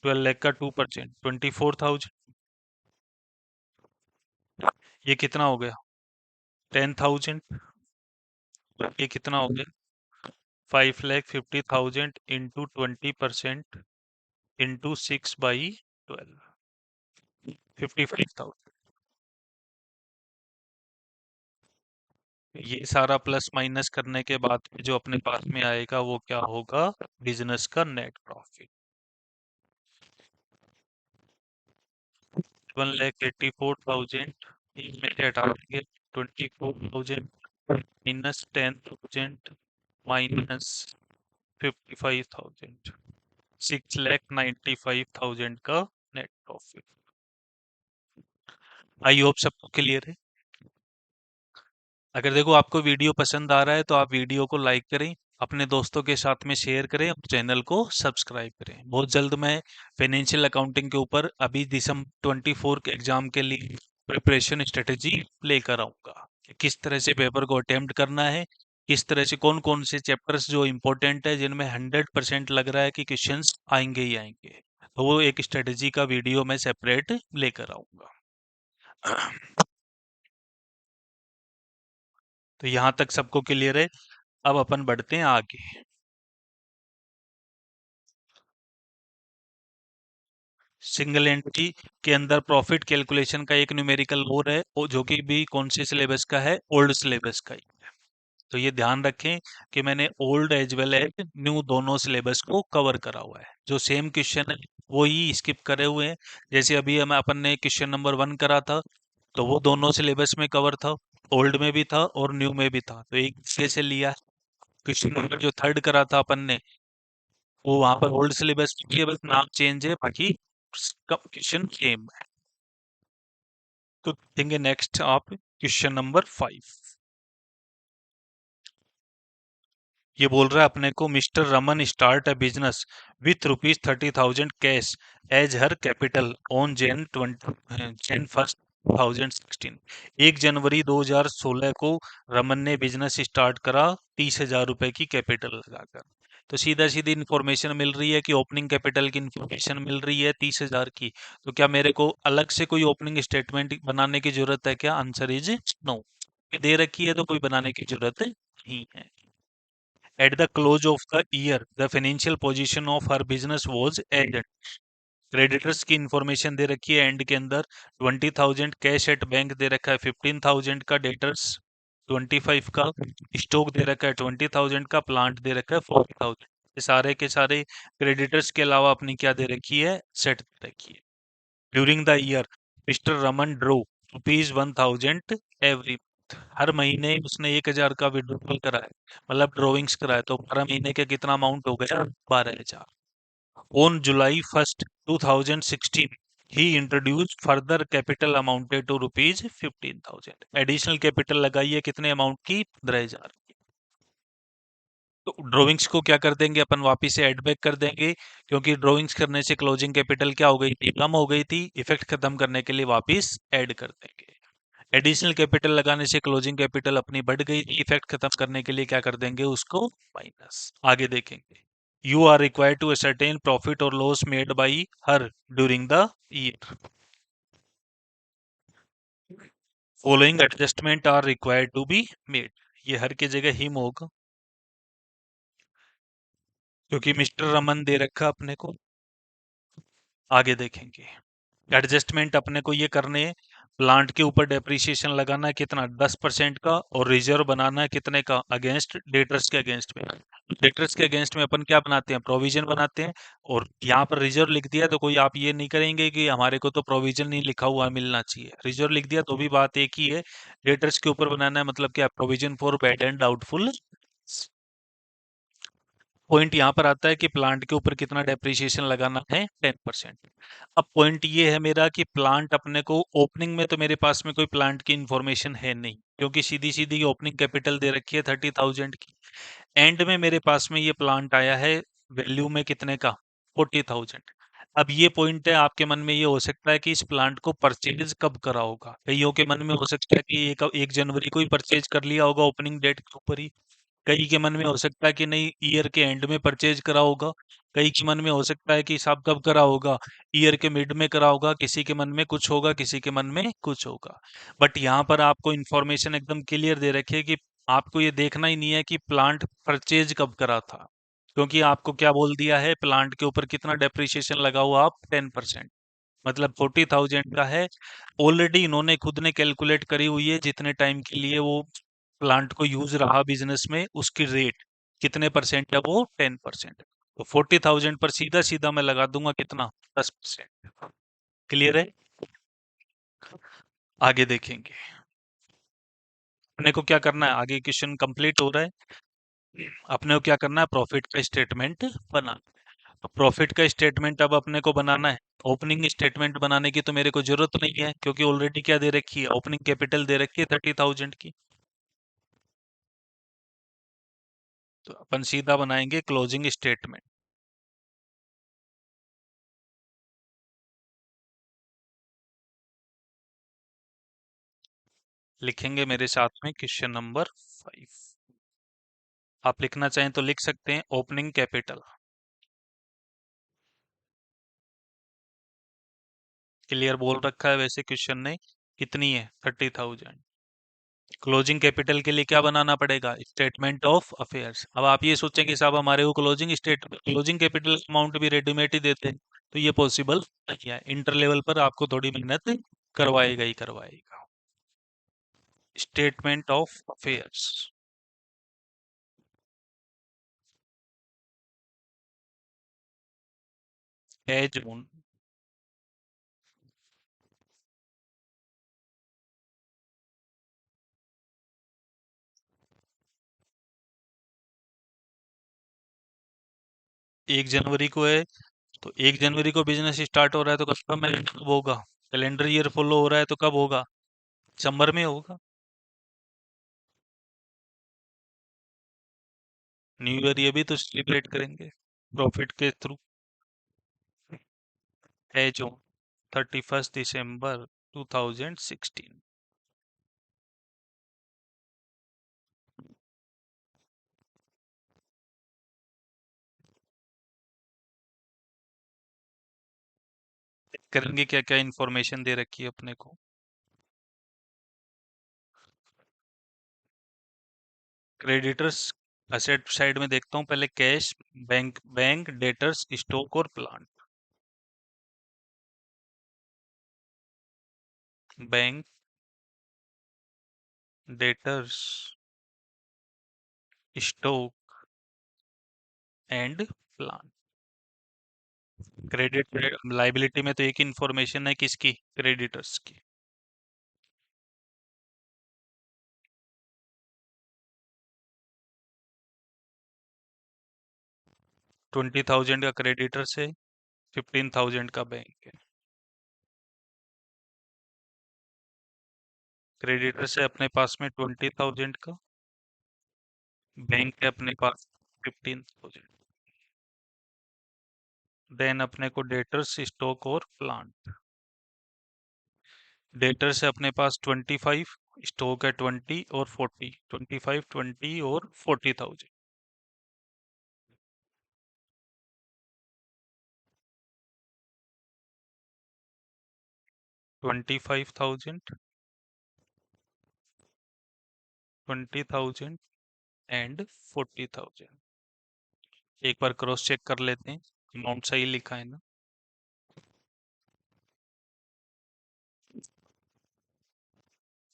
12,00,000 का 2% 24,000। ये कितना हो गया 10,000। ये कितना हो गया 5,50,000 इंटू 20% इंटू 6/12, 55,000। ये सारा प्लस माइनस करने के बाद जो अपने पास में आएगा वो क्या होगा, बिजनेस का नेट प्रॉफिट। 1,84,000 में से हटा देंगे 24,000 माइनस 10,000 माइनस 55,000, 6,95,000 का नेट प्रॉफिट। आई होप सबको क्लियर है। अगर देखो आपको वीडियो पसंद आ रहा है तो आप वीडियो को लाइक करें, अपने दोस्तों के साथ में शेयर करें और चैनल को सब्सक्राइब करें। बहुत जल्द मैं फाइनेंशियल अकाउंटिंग के ऊपर अभी दिसंबर 24 के एग्जाम के लिए प्रिपरेशन स्ट्रेटेजी लेकर आऊंगा कि किस तरह से पेपर को अटेम्प्ट करना है, किस तरह से कौन कौन से चैप्टर्स जो इम्पोर्टेंट है जिनमें 100% लग रहा है कि क्वेश्चंस आएंगे ही आएंगे। तो वो एक स्ट्रेटेजी का वीडियो मैं सेपरेट लेकर आऊंगा। तो यहाँ तक सबको क्लियर है। अब अपन बढ़ते हैं आगे। सिंगल एंट्री के अंदर प्रॉफिट कैलकुलेशन का एक न्यूमेरिकल और है, वो जो कि भी कौन से सिलेबस का है, ओल्ड सिलेबस का ही है। तो ये ध्यान रखें कि मैंने old as well as new दोनों सिलेबस को कवर करा हुआ है। जो सेम क्वेश्चन है वो ही स्किप करे हुए हैं। जैसे अभी हम अपन ने क्वेश्चन नंबर 1 करा था तो वो दोनों सिलेबस में कवर था, ओल्ड में भी था और न्यू में भी था, तो एक दूसरे से लिया। क्वेश्चन नंबर जो 3rd करा था अपन ने वो वहां पर ओल्ड सिलेबस की, बस नाम चेंज है, बाकी क्वेश्चन सेम है। तो देखेंगे नेक्स्ट आप क्वेश्चन नंबर 5। ये बोल रहा है अपने को mister Raman start a business with ₹30,000 cash as her capital on Jan 1 2016। 1 जनवरी 2016 को रमन ने बिजनेस स्टार्ट करा 30,000 रुपए की कैपिटल लगाकर। तो सीधा सीधी इंफॉर्मेशन मिल रही है कि ओपनिंग कैपिटल की इंफॉर्मेशन मिल रही है 30,000 की। तो क्या मेरे को अलग से कोई ओपनिंग स्टेटमेंट बनाने की जरूरत है क्या, आंसर इज नो। दे रखी है तो कोई बनाने की जरूरत नहीं है। At the close of the year, the financial position of her business was as creditors की इंफॉर्मेशन दे रखी है एंड के अंदर 20,000 कैश एट बैंक दे रखा है, 15,000 का डेटर्स 25 का, स्टॉक दे रखा है 20,000 का, प्लांट दे रखा है 40,000। ये सारे के सारे क्रेडिटर्स के अलावा अपनी क्या दे रखी है, सेट दे रखी है। During the year Mr Raman drew ₹1,000 every, हर महीने उसने 1,000 का विड्रॉल करा है, मतलब ड्रॉइंग्स करा है, तो 12 महीने का कितना अमाउंट हो गया, 12,000। On July 1, 2016, he introduced further capital amounted to ₹15,000। Additional capital लगाई है कितने अमाउंट की, 15,000। तो ड्राइंग्स को क्या कर देंगे अपन, वापिस से ऐड बैक कर देंगे, क्योंकि ड्राइंग्स करने से क्लोजिंग कैपिटल क्या हो गई थी, कम हो गई थी। इफेक्ट खत्म करने के लिए वापिस ऐड कर देंगे। एडिशनल कैपिटल लगाने से क्लोजिंग कैपिटल अपनी बढ़ गई थी, इफेक्ट खत्म करने के लिए क्या कर देंगे उसको, माइनस। आगे देखेंगे, you are required to ascertain profit और loss made by her during the year, following adjustment are required to be made. ये हर की जगह हिम होगा, क्योंकि मिस्टर रमन दे रखा अपने को। आगे देखेंगे, एडजस्टमेंट अपने को ये करने हैं, प्लांट के ऊपर डेप्रिसिएशन लगाना है कितना, 10% का, और रिजर्व बनाना है कितने का, अगेंस्ट डेटर्स के अगेंस्ट में। डेटर्स के अगेंस्ट में अपन क्या बनाते हैं, प्रोविजन बनाते हैं। और यहाँ पर रिजर्व लिख दिया तो कोई आप ये नहीं करेंगे कि हमारे को तो प्रोविजन नहीं लिखा हुआ मिलना चाहिए, रिजर्व लिख दिया तो भी बात एक ही है। डेटर्स के ऊपर बनाना है, मतलब क्या, provision for bad and doubtful. Point यहाँ पर आता है कि प्लांट के ऊपर कितना डेप्रिसिएशन लगाना है, 10%। अब पॉइंट ये है मेरा कि प्लांट अपने को, ओपनिंग में तो मेरे पास में कोई प्लांट की इंफॉर्मेशन है नहीं, क्योंकि सीधी सीधी ओपनिंग कैपिटल दे रखी है 30,000 की। एंड में मेरे पास में ये प्लांट आया है वैल्यू में कितने का, 40,000। अब ये पॉइंट है, आपके मन में ये हो सकता है कि इस प्लांट को परचेज कब करा होगा, कईयों के मन में हो सकता है कि 1 जनवरी को ही परचेज कर लिया होगा ओपनिंग डेट के ऊपर ही। कई के मन में हो सकता है कि नहीं, ईयर के एंड में परचेज करा होगा। कई के मन में हो सकता है कि साहब कब करा होगा, ईयर के मिड में करा होगा। किसी के मन में कुछ होगा, किसी के मन में कुछ होगा। बट यहाँ पर आपको इन्फॉर्मेशन एकदम क्लियर दे रखी है कि आपको ये देखना ही नहीं है कि प्लांट परचेज कब करा था, क्योंकि आपको क्या बोल दिया है, प्लांट के ऊपर कितना डेप्रिसिएशन लगा हुआ, आप 10%, मतलब 40,000 का है। ऑलरेडी इन्होंने खुद ने कैलकुलेट करी हुई है, जितने टाइम के लिए वो प्लांट को यूज रहा बिजनेस में, उसकी रेट कितने परसेंट है, वो 10%। तो 40,000 पर सीधा सीधा मैं लगा दूंगा कितना, 10%। क्लियर है। आगे देखेंगे, अपने को क्या करना है, आगे क्वेश्चन कंप्लीट हो रहा है। अपने को क्या करना है, प्रॉफिट का स्टेटमेंट बना। प्रॉफिट का स्टेटमेंट अब अपने को बनाना है। ओपनिंग स्टेटमेंट बनाने की तो मेरे को जरूरत नहीं है, क्योंकि ऑलरेडी क्या दे रखी है, ओपनिंग कैपिटल दे रखी है 30,000 की। तो अपन सीधा बनाएंगे क्लोजिंग स्टेटमेंट। लिखेंगे मेरे साथ में क्वेश्चन नंबर 5। आप लिखना चाहें तो लिख सकते हैं, ओपनिंग कैपिटल क्लियर बोल रखा है वैसे क्वेश्चन ने, कितनी है, 30,000। क्लोजिंग कैपिटल के लिए क्या बनाना पड़ेगा, स्टेटमेंट ऑफ अफेयर्स। अब आप ये सोचें कि साहब हमारे को क्लोजिंग कैपिटल अमाउंट भी रेडीमेड ही देते हैं, तो ये पॉसिबल नहीं है। इंटर लेवल पर आपको थोड़ी मेहनत करवाएगा ही करवाएगा। Statement of affairs, as on, 1 जनवरी को है, तो 1 जनवरी को बिजनेस स्टार्ट हो रहा है, तो कब में कब होगा, कैलेंडर ईयर फॉलो हो रहा है तो कब होगा, दिसंबर में होगा। न्यू ईयर ये भी तो सेलिब्रेट करेंगे प्रॉफिट के थ्रू। है जो 31 दिसंबर 2016। करेंगे क्या क्या इंफॉर्मेशन दे रखी है अपने को। क्रेडिटर्स, असेट साइड में देखता हूँ पहले, कैश, बैंक डेटर्स, स्टॉक और plant. Bank, debtors, stock and plant. Credit liability में तो एक इंफॉर्मेशन है किसकी, क्रेडिटर्स की। 20,000 का क्रेडिटर्स है, 15,000 का बैंक है। क्रेडिटर्स है अपने पास में 20,000 का, बैंक है अपने पास 15,000। देन अपने को डेटर्स, स्टॉक और प्लांट। डेटर से अपने पास 25, स्टॉक है 20 और 40, 25, 20 और 40,000। 25,000, 20,000 एंड 40,000। एक बार क्रॉस चेक कर लेते हैं, अमाउंट सही लिखा है ना।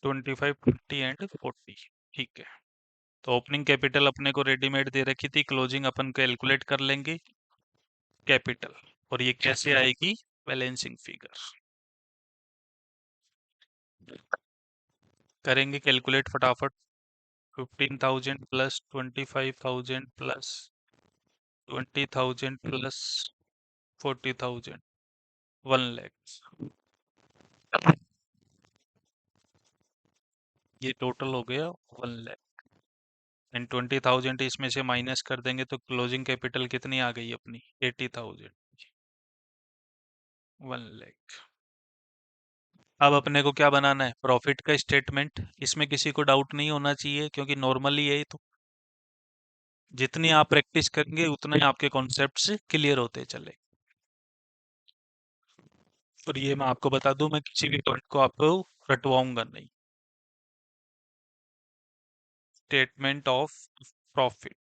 25, 20 एंड 40, ठीक है। तो ओपनिंग कैपिटल अपने को रेडीमेड दे रखी थी, क्लोजिंग अपन कैलकुलेट कर लेंगे कैपिटल, और ये कैसे आएगी, बैलेंसिंग फिगर। करेंगे कैलकुलेट फटाफट। 15,000 प्लस 25,000 प्लस 20,000 प्लस 40,000, 1 लाख। ये टोटल हो गया 1 लाख। एंड 20,000 इसमें से माइनस कर देंगे तो क्लोजिंग कैपिटल कितनी आ गई अपनी, 80,000, 1 लाख। अब अपने को क्या बनाना है, प्रॉफिट का स्टेटमेंट। इसमें किसी को डाउट नहीं होना चाहिए क्योंकि नॉर्मली है, तो जितनी आप प्रैक्टिस करेंगे उतना ही आपके कॉन्सेप्ट्स क्लियर होते चले। और ये मैं आपको बता दूं, मैं किसी भी पॉइंट को आपको रटवाऊंगा नहीं। Statement of profit.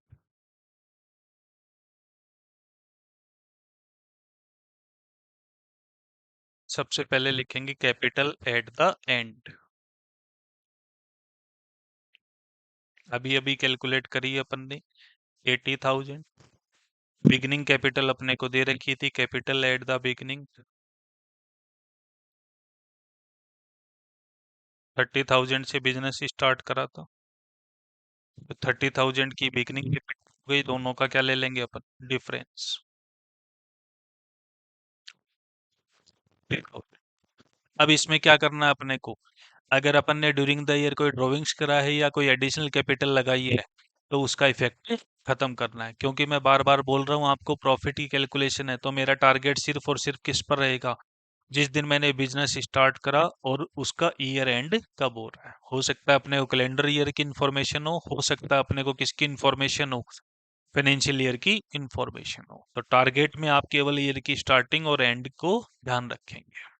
सबसे पहले लिखेंगे कैपिटल एट द एंड। अभी अभी कैलकुलेट करी अपन ने 80,000। बिगनिंग कैपिटल अपने को दे रखी थी, कैपिटल एट द बिगनिंग 30,000 से बिजनेस स्टार्ट करा था, तो 30,000 की बिगनिंग कैपिटल हो गई, दोनों का क्या ले लेंगे अपन, डिफरेंस। अब इसमें क्या करना है अपने को, अगर अपन ने ड्यूरिंग द ईयर कोई ड्राइंग्स करा है या कोई एडिशनल कैपिटल लगाई है तो उसका इफेक्ट खत्म करना है। क्योंकि मैं बार बार बोल रहा हूँ आपको, प्रॉफिट की कैलकुलेशन है तो मेरा टारगेट सिर्फ और सिर्फ किस पर रहेगा, जिस दिन मैंने बिजनेस स्टार्ट करा और उसका ईयर एंड कब हो रहा है। हो सकता है अपने को कैलेंडर ईयर की इंफॉर्मेशन हो सकता है अपने को किसकी इंफॉर्मेशन हो, फाइनेंशियल ईयर की इंफॉर्मेशन हो। तो टारगेट में आप केवल ईयर की स्टार्टिंग और एंड को ध्यान रखेंगे।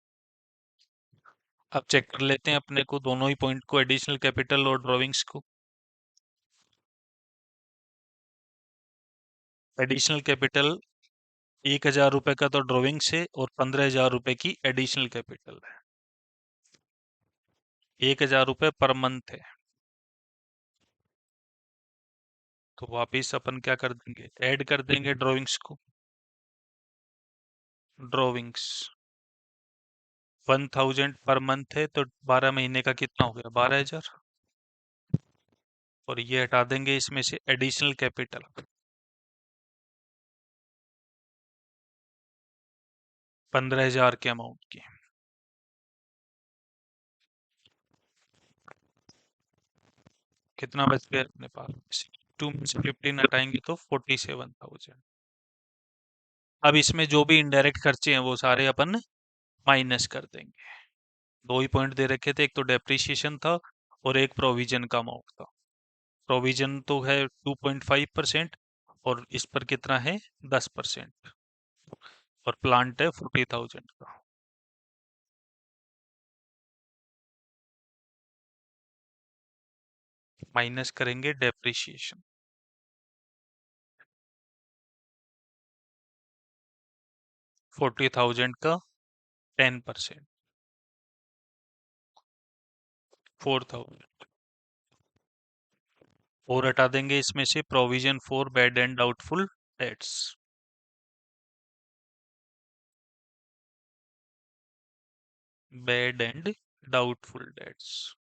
अब चेक कर लेते हैं अपने को दोनों ही पॉइंट को, एडिशनल कैपिटल और ड्राइंग्स को। एडिशनल कैपिटल 1,000 रुपए का तो ड्राइंग्स है और 15,000 रुपए की एडिशनल कैपिटल है। 1,000 रुपए पर मंथ है। तो वापिस अपन क्या कर देंगे, ऐड कर देंगे ड्राइंग्स को। ड्राइंग्स 1,000 पर मंथ है तो 12 महीने का कितना हो गया, 12,000। और ये हटा देंगे इसमें से एडिशनल कैपिटल, 15,000 के अमाउंट की। कितना बच गया अपने पास, 2 में से 15 हटाएंगे तो 47,000। अब इसमें जो भी इनडायरेक्ट खर्चे हैं वो सारे अपन माइनस कर देंगे। दो ही पॉइंट दे रखे थे, एक तो डेप्रिसिएशन था और एक प्रोविजन का अमाउंट था। प्रोविजन तो है 2.5% और इस पर कितना है, 10%। और प्लांट है 40,000 का। माइनस करेंगे डेप्रिसिएशन, 40,000 का 10%, 4,000। और हटा देंगे इसमें से provision for bad and doubtful debts, bad and doubtful debts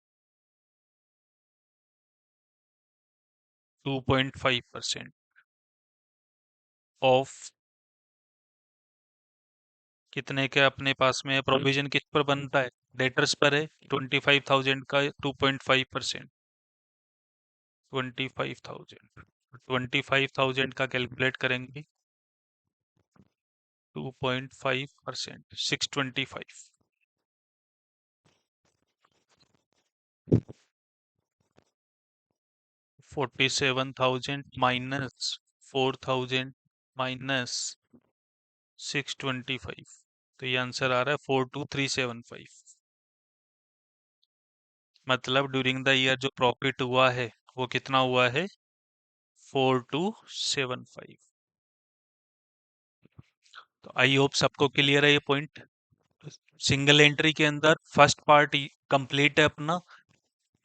2.5% of. कितने के अपने पास में प्रोविजन किस पर बनता है, डेटर्स पर है। 25,000 का 2.5%, 25,000। 25,000 का कैलकुलेट करेंगे, 2.5%, 625। 47,000 माइनस 4,000 माइनस 625, तो ये आंसर आ रहा है 42375। मतलब ड्यूरिंग द ईयर जो प्रॉफिट हुआ है वो कितना हुआ है, 4275। तो आई होप सबको क्लियर है ये पॉइंट। सिंगल एंट्री के अंदर फर्स्ट पार्ट कंप्लीट है अपना।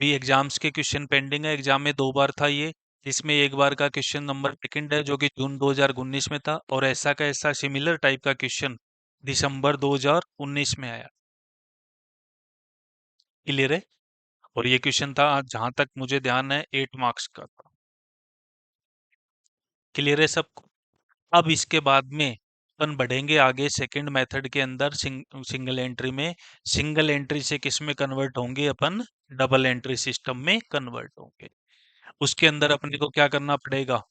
भी एग्जाम्स के क्वेश्चन पेंडिंग है, एग्जाम में 2 बार था ये। इसमें एक बार का क्वेश्चन नंबर सेकंड है जो कि जून 2019 में था, और ऐसा का ऐसा सिमिलर टाइप का क्वेश्चन दिसंबर 2019 में आया। क्लियर है। और ये क्वेश्चन था जहां तक मुझे ध्यान है 8 मार्क्स का था। क्लियर है सबको। अब इसके बाद में अपन बढ़ेंगे आगे सेकंड मेथड के अंदर, सिंगल एंट्री में। सिंगल एंट्री से किस में कन्वर्ट होंगे अपन, डबल एंट्री सिस्टम में कन्वर्ट होंगे। उसके अंदर अपने को क्या करना पड़ेगा,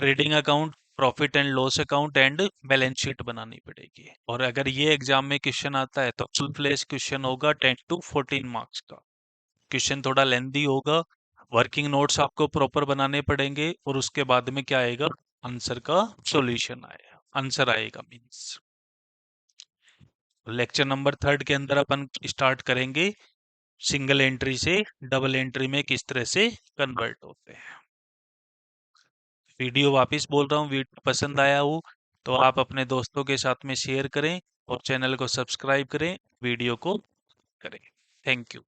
trading account, profit and loss account and balance sheet बनानी पड़ेगी। और अगर ये एग्जाम में क्वेश्चन आता है तो फुल फ्लेज क्वेश्चन होगा 10 to 14 मार्क्स का। क्वेश्चन थोड़ा लेंदी होगा, वर्किंग नोट्स आपको प्रॉपर बनाने पड़ेंगे, और उसके बाद में क्या आएगा, आंसर का सॉल्यूशन आएगा, आंसर आएगा मींस। लेक्चर नंबर थर्ड के अंदर अपन स्टार्ट करेंगे सिंगल एंट्री से डबल एंट्री में किस तरह से कन्वर्ट होते हैं। वीडियो वापस बोल रहा हूँ, वीडियो पसंद आया हो तो आप अपने दोस्तों के साथ में शेयर करें, और चैनल को सब्सक्राइब करें, वीडियो को करें। Thank you.